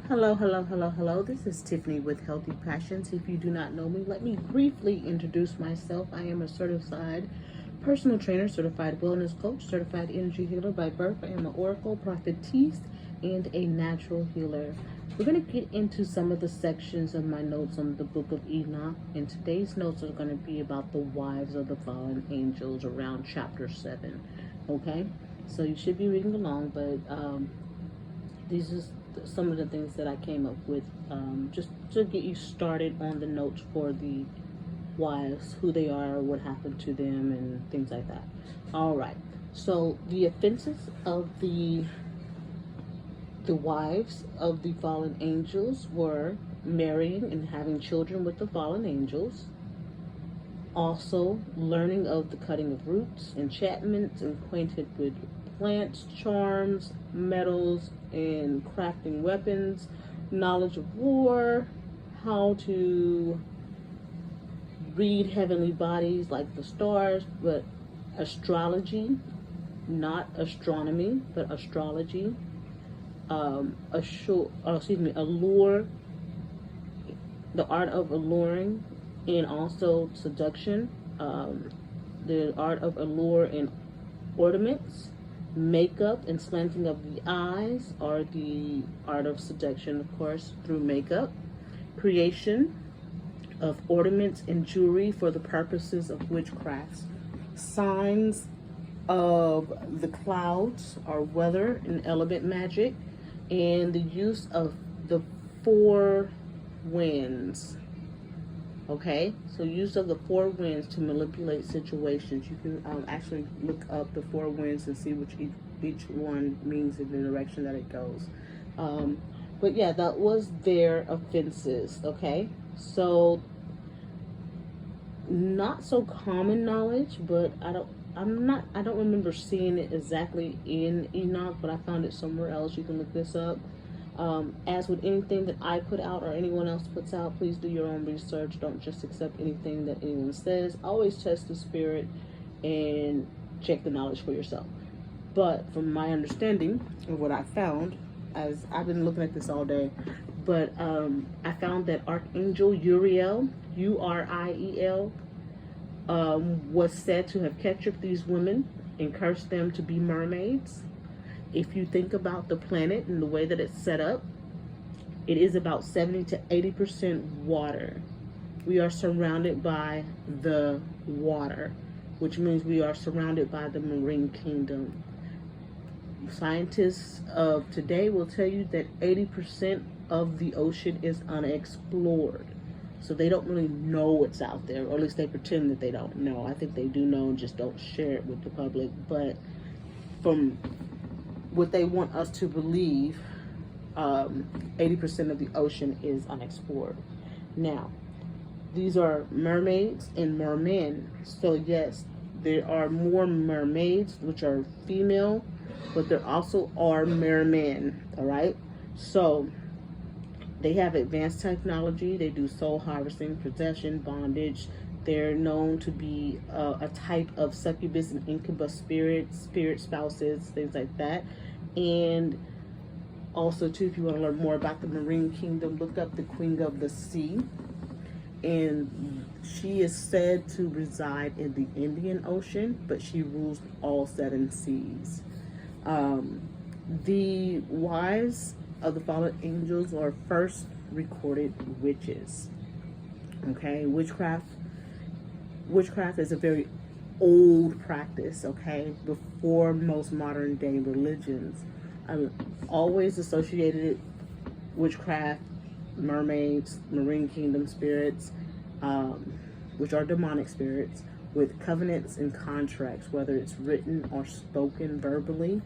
Hello, hello, hello, hello. This is Tiffany with Healthy Passions. If you do not know me, let me briefly introduce myself. I am a certified personal trainer, certified wellness coach, certified energy healer by birth. I am an oracle, prophetess, and a natural healer. We're going to get into some of the sections of my notes on the book of Enoch, and today's notes are going to be about the wives of the fallen angels around chapter 7. Okay? So you should be reading along, but these are some of the things that I came up with just to get you started on the notes for the wives, who they are, what happened to them, and things like that. All right. So the offenses of the wives of the fallen angels were marrying and having children with the fallen angels. Also, learning of the cutting of roots, enchantments, acquainted with plants, charms, metals, and crafting weapons, knowledge of war, how to read heavenly bodies like the stars, but astrology, not astronomy, but astrology, allure, the art of alluring, and also seduction, the art of allure and ornaments, makeup and slanting of the eyes are the art of seduction, of course, through makeup, creation of ornaments and jewelry for the purposes of witchcrafts, signs of the clouds are weather and element magic, and the use of the four winds. Okay, so use of the four winds to manipulate situations. You can actually look up the four winds and see which each one means in the direction that it goes. But yeah, that was their offenses. Okay, so not so common knowledge, but I don't remember seeing it exactly in Enoch, but I found it somewhere else. You can look this up. As with anything that I put out or anyone else puts out, please do your own research. Don't just accept anything that anyone says. Always test the spirit and check the knowledge for yourself. But from my understanding of what I found, as I've been looking at this all day, but I found that Archangel Uriel, Uriel, was said to have captured these women and cursed them to be mermaids. If you think about the planet and the way that it's set up, it is about 70 to 80% water. We are surrounded by the water, which means we are surrounded by the marine kingdom. Scientists of today will tell you that 80% of the ocean is unexplored. So they don't really know what's out there, or at least they pretend that they don't know. I think they do know and just don't share it with the public. But from what they want us to believe, 80% of the ocean is unexplored. Now, these are mermaids and mermen. So yes, there are more mermaids, which are female, but there also are mermen, all right? So they have advanced technology. They do soul harvesting, possession, bondage. They're known to be a type of succubus and incubus spirits, spirit spouses, things like that. And also, too, if you want to learn more about the marine kingdom, look up the Queen of the Sea. And she is said to reside in the Indian Ocean, but she rules all 7 seas. The wives of the fallen angels are first recorded witches. Okay, witchcraft is a very old practice, okay, before most modern day religions. Always associated witchcraft, mermaids, marine kingdom spirits, which are demonic spirits, with covenants and contracts, whether it's written or spoken verbally.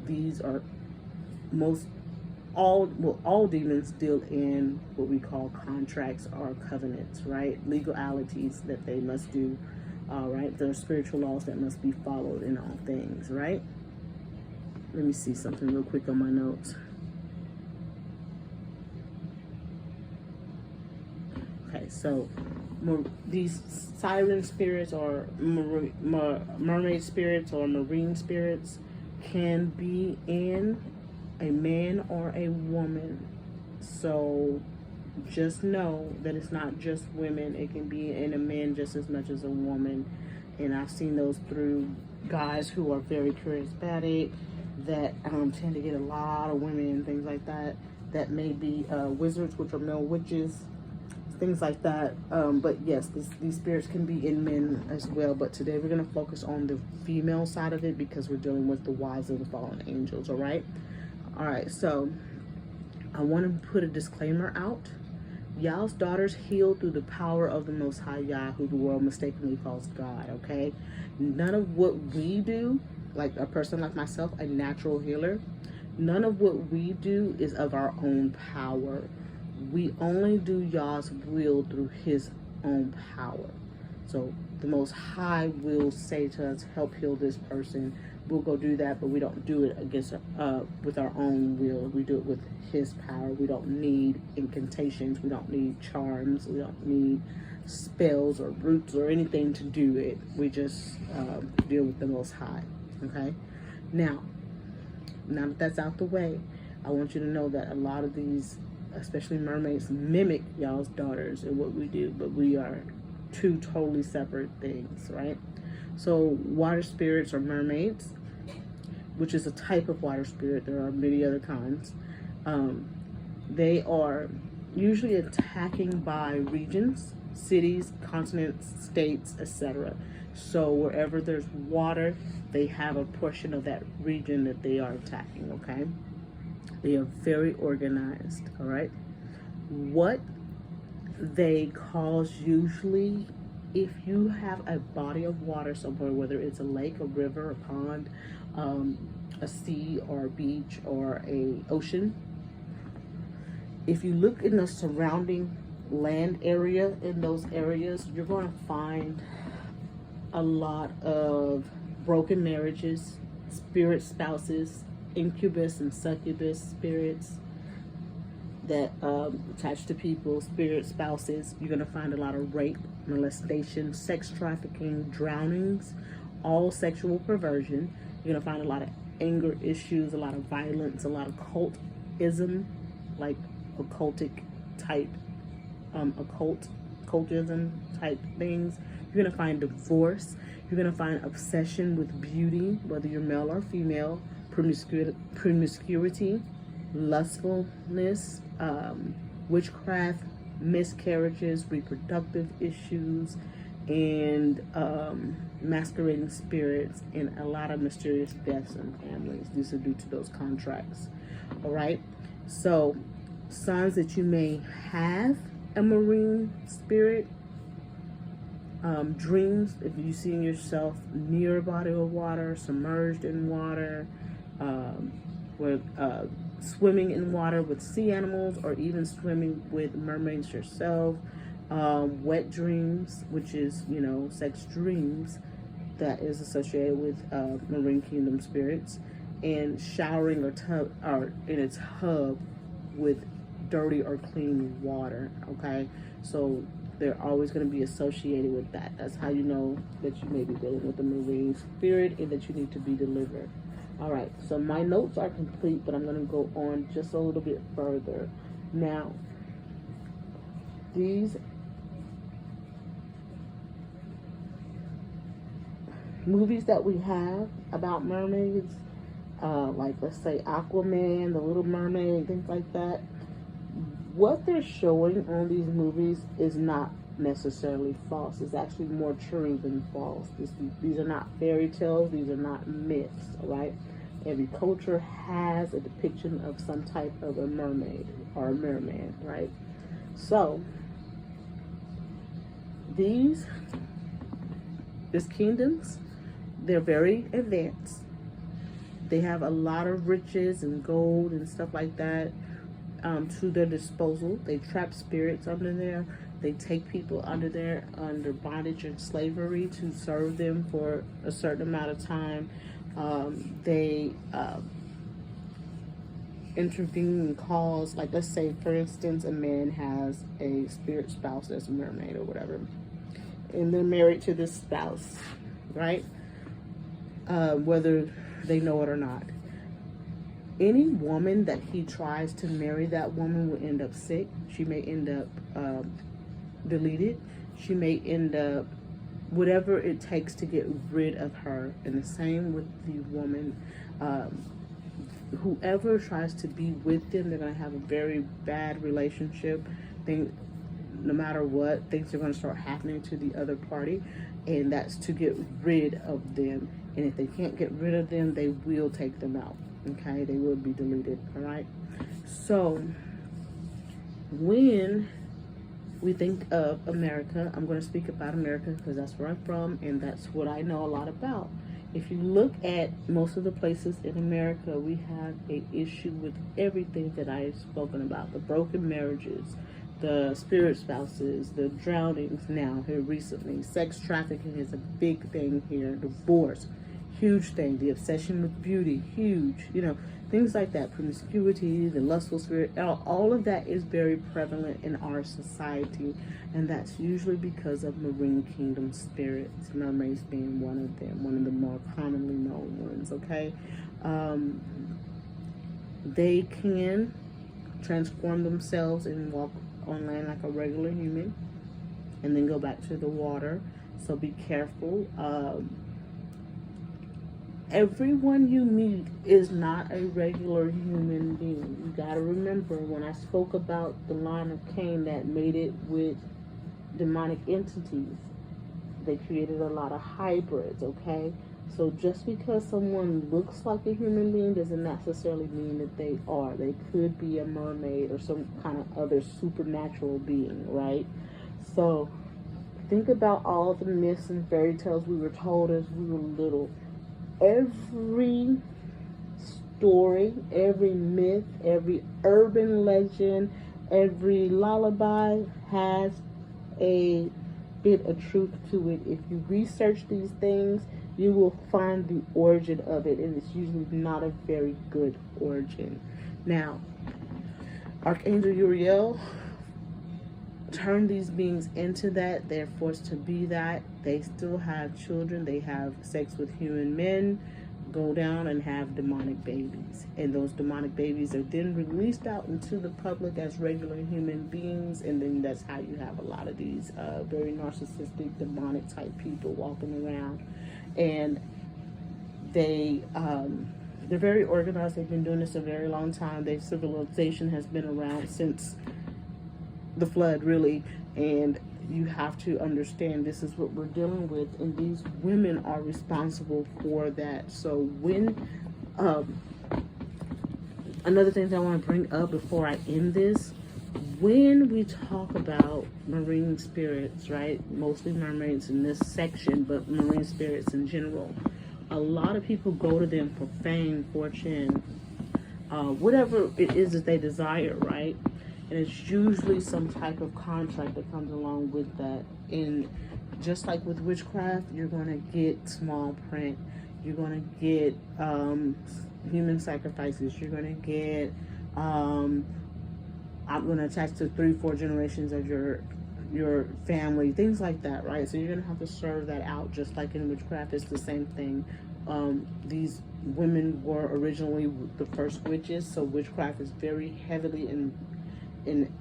These are all demons deal in what we call contracts or covenants, right? Legalities that they must do, right? There are spiritual laws that must be followed in all things, right? Let me see something real quick on my notes. Okay, so these siren spirits or mermaid spirits or marine spirits can be in a man or a woman. So just know that it's not just women. It can be in a man just as much as a woman. And I've seen those through guys who are very charismatic, that tend to get a lot of women and things like that. That may be wizards, which are male witches, things like that. But yes, these spirits can be in men as well. But today we're going to focus on the female side of it, because we're dealing with the wives of the fallen angels. All right. So I want to put a disclaimer out. Yah's daughters heal through the power of the Most High Yah, who the world mistakenly calls God, okay? None of what we do, like a person like myself, a natural healer, none of what we do is of our own power. We only do Yah's will through his own power. So the Most High will say to us, help heal this person. We'll go do that, but we don't do it with our own will. We do it with his power. We don't need incantations. We don't need charms. We don't need spells or roots or anything to do it. We just deal with the Most High. Okay? Now that that's out the way, I want you to know that a lot of these, especially mermaids, mimic y'all's daughters in what we do, but we are two totally separate things, right? So water spirits or mermaids, which is a type of water spirit. There are many other kinds. They are usually attacking by regions, cities, continents, states, etc. So wherever there's water, they have a portion of that region that they are attacking, okay? They are very organized, all right? What they cause usually, if you have a body of water somewhere, whether it's a lake, a river, a pond, a sea or a beach or a ocean, if you look in the surrounding land area in those areas, you're going to find a lot of broken marriages, spirit spouses, incubus and succubus spirits that attach to people, spirit spouses. You're going to find a lot of rape, molestation, sex trafficking, drownings, all sexual perversion. You're going to find a lot of anger issues, a lot of violence, a lot of cultism, like occultic type, occultism type things. You're going to find divorce. You're going to find obsession with beauty, whether you're male or female, promiscuity, lustfulness, witchcraft, miscarriages, reproductive issues, and masquerading spirits, and a lot of mysterious deaths in families. These are due to those contracts. All right. So signs that you may have a marine spirit, dreams, if you see yourself near a body of water, submerged in water, swimming in water with sea animals, or even swimming with mermaids yourself. Wet dreams, which is, sex dreams, that is associated with marine kingdom spirits, and showering or in a tub with dirty or clean water. Okay, so they're always going to be associated with that. That's how you know that you may be dealing with a marine spirit and that you need to be delivered. All right, so my notes are complete, but I'm going to go on just a little bit further. Now, these movies that we have about mermaids, like let's say Aquaman, The Little Mermaid, things like that, what they're showing on these movies is not necessarily false. It's actually more true than false. These are not fairy tales. These are not myths, all right? Every culture has a depiction of some type of a mermaid or a merman, right? So these kingdoms, they're very advanced. They have a lot of riches and gold and stuff like that to their disposal. They trap spirits under there. They take people under bondage and slavery to serve them for a certain amount of time. They intervene and cause, like let's say for instance, a man has a spirit spouse that's a mermaid or whatever, and they're married to this spouse, right? Whether they know it or not. any woman that he tries to marry, that woman will end up sick. She may end up deleted. She may end up whatever it takes to get rid of her. And the same with the woman. Whoever tries to be with them, they're going to have a very bad relationship. No matter what, things are going to start happening to the other party, and that's to get rid of them. And if they can't get rid of them, they will take them out. Okay, they will be deleted. All right. So when we think of America, I'm going to speak about America because that's where I'm from and that's what I know a lot about. If you look at most of the places in America, we have an issue with everything that I've spoken about: the broken marriages, the spirit spouses, the drownings now here recently. Sex trafficking is a big thing here. Divorce, huge thing. The obsession with beauty, huge. Things like that. Promiscuity, the lustful spirit, all of that is very prevalent in our society. And that's usually because of marine kingdom spirits, mermaids being one of them, one of the more commonly known ones, okay? They can transform themselves and walk on land like a regular human and then go back to the water. So be careful. Everyone you meet is not a regular human being. You got to remember, when I spoke about the line of Cain that made it with demonic entities, they created a lot of hybrids, okay? So just because someone looks like a human being doesn't necessarily mean that they are. They could be a mermaid or some kind of other supernatural being, right? So think about all the myths and fairy tales we were told as we were little. Every story, every myth, every urban legend, every lullaby has a bit of truth to it. If you research these things, you will find the origin of it, and it's usually not a very good origin. Now, Archangel Uriel turn these beings into that. They're forced to be that. They still have children. They have sex with human men, go down and have demonic babies. And those demonic babies are then released out into the public as regular human beings. And then that's how you have a lot of these very narcissistic, demonic type people walking around. And they're very organized. They've been doing this a very long time. Their civilization has been around since the flood, really. And you have to understand this is what we're dealing with, and these women are responsible for that. So when another thing that I want to bring up before I end this, when we talk about marine spirits, right, mostly mermaids in this section, but marine spirits in general, a lot of people go to them for fame, fortune, whatever it is that they desire, right? And it's usually some type of contract that comes along with that. And just like with witchcraft, you're going to get small print. You're going to get human sacrifices. You're going to get, I'm going to attach to 3-4 generations of your family, things like that, right? So you're going to have to serve that out, just like in witchcraft. It's the same thing. These women were originally the first witches, so witchcraft is very heavily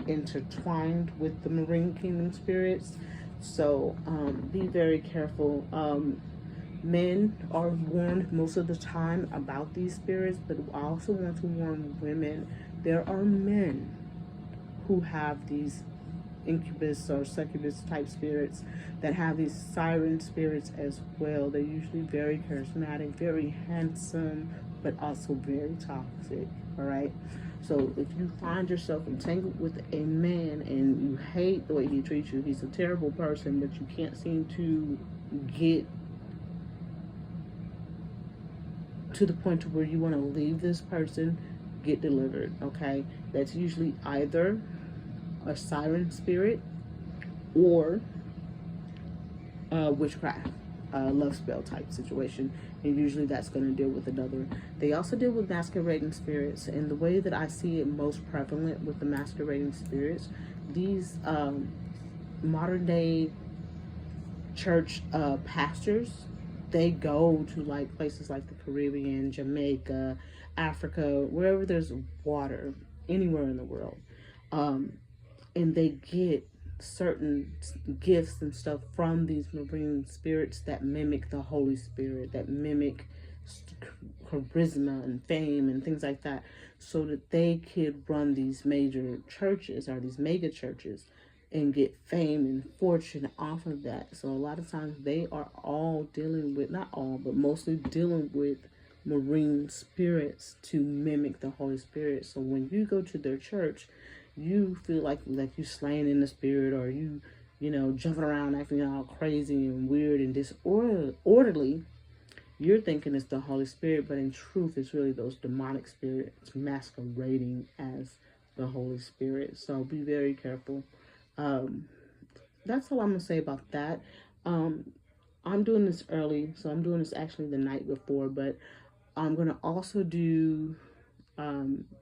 intertwined with the marine kingdom spirits. So be very careful. Men are warned most of the time about these spirits, but I also want to warn women. There are men who have these incubus or succubus type spirits that have these siren spirits as well. They're usually very charismatic, very handsome, but also very toxic. All right. So if you find yourself entangled with a man and you hate the way he treats you, he's a terrible person, but you can't seem to get to the point to where you want to leave this person, get delivered, okay? That's usually either a siren spirit or witchcraft, love spell type situation. And usually that's going to deal with another. They also deal with masquerading spirits. And the way that I see it most prevalent with the masquerading spirits, these modern day church pastors, they go to like places like the Caribbean, Jamaica, Africa, wherever there's water, anywhere in the world. Um, and they get certain gifts and stuff from these marine spirits that mimic the Holy Spirit, that mimic charisma and fame and things like that, so that they could run these major churches or these mega churches and get fame and fortune off of that. So a lot of times they are all dealing with, not all, but mostly dealing with marine spirits to mimic the Holy Spirit. So when you go to their church, you feel like you slaying in the spirit, or you know, jumping around acting all crazy and weird and disorderly. You're thinking it's the Holy Spirit, but in truth it's really those demonic spirits masquerading as the Holy Spirit. So be very careful. um that's all I'm gonna say about that. um I'm doing this early, so I'm doing this actually the night before, but I'm gonna also do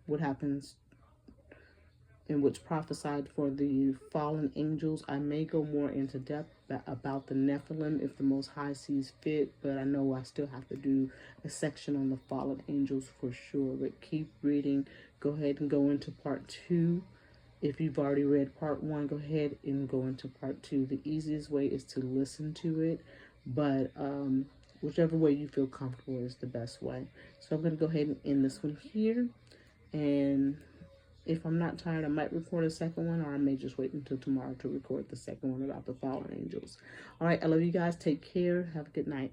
what happens in which prophesied for the fallen angels. I may go more into depth about the Nephilim if the Most High sees fit, but I know I still have to do a section on the fallen angels for sure. But keep reading. Go ahead and go into part 2. If you've already read part 1, go ahead and go into part 2. The easiest way is to listen to it, but whichever way you feel comfortable is the best way. So I'm going to go ahead and end this one here, and if I'm not tired, I might record a second one, or I may just wait until tomorrow to record the second one about the fallen angels. All right, I love you guys. Take care. Have a good night.